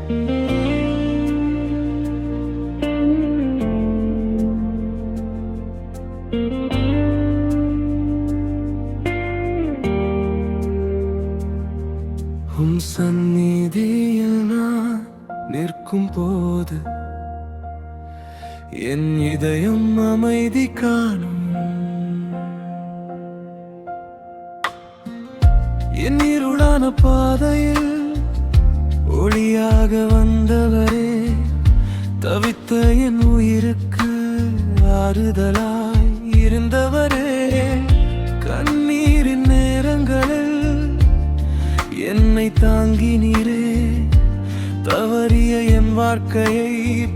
உம் சந்நிதியில் நான் நிற்கும் போது என் இதயம் அமைதி காணும். என் இருளான பாதையில் ஒளியாக வந்தவரே, தவித்த என் உயிருக்கு ஆறுதலாய் இருந்தவரே, கண்ணீரின் நேரங்களில் என்னை தாங்கினீரே, தவறிய என் வாழ்க்கையை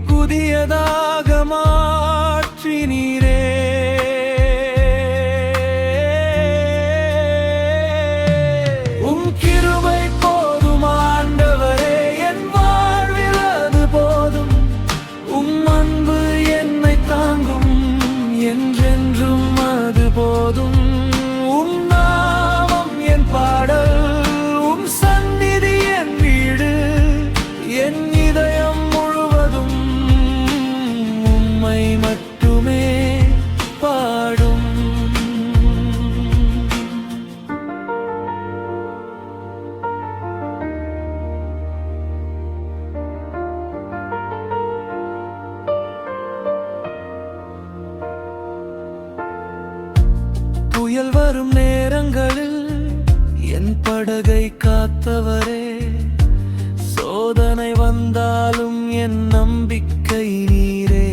புதியதாக மாற்றினீரே. உம் கிருபை போதும் ஆண்டவரே, என் வாழ்வில் அது போதும். உம் அன்பு என்னை தாங்கும், என்றென்றும் அது போதும். உம் நாமம் என் பாடல், என் இதயம் முழுவதும் உம்மை மட்டுமே பாடும். புயல் வரும் நேரங்களில் என் படகை காத்தவரே, சோதனை வந்தாலும் என் நம்பிக்கை நீரே.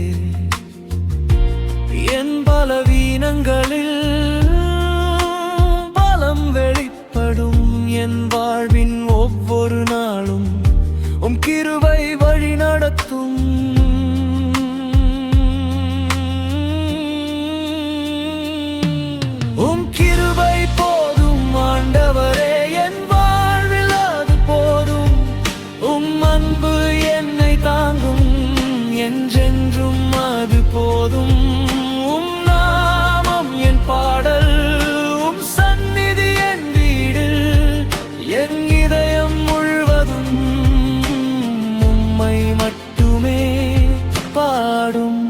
என் பலவீனங்களில் பலம் வெளிப்படும், என் வாழ்வின் ஒவ்வொரு நாளும் உம் கிருபை வழி நடத்தும். உம் கிருபை போதும் ஆண்டவரே, என் வாழ்வில் அது போதும். உம் அன்பு என்னை தாங்கும், என்றென்றும் அது போதும். உம் நாமம் என் பாடல், உம் சந்நிதி என் வீடு, என் இதயம் முழுவதும் உம்மை மட்டுமே பாடும்.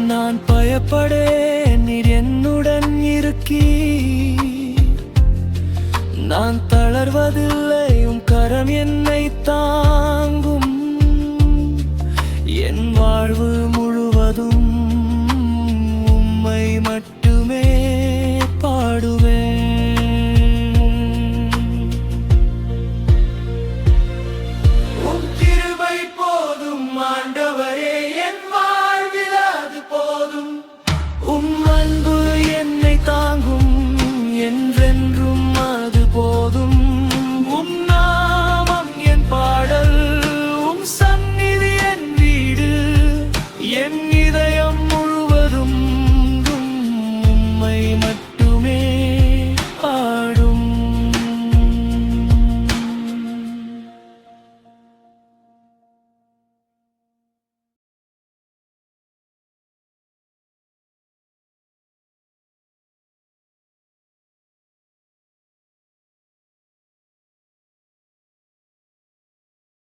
நான் பயப்படேன், நீர் என்னுடன் இருக்கீர். நான் தளர்வதில்லை, உம் கரம் என்னை தாங்கும். என் வாழ்வு முழுவதும்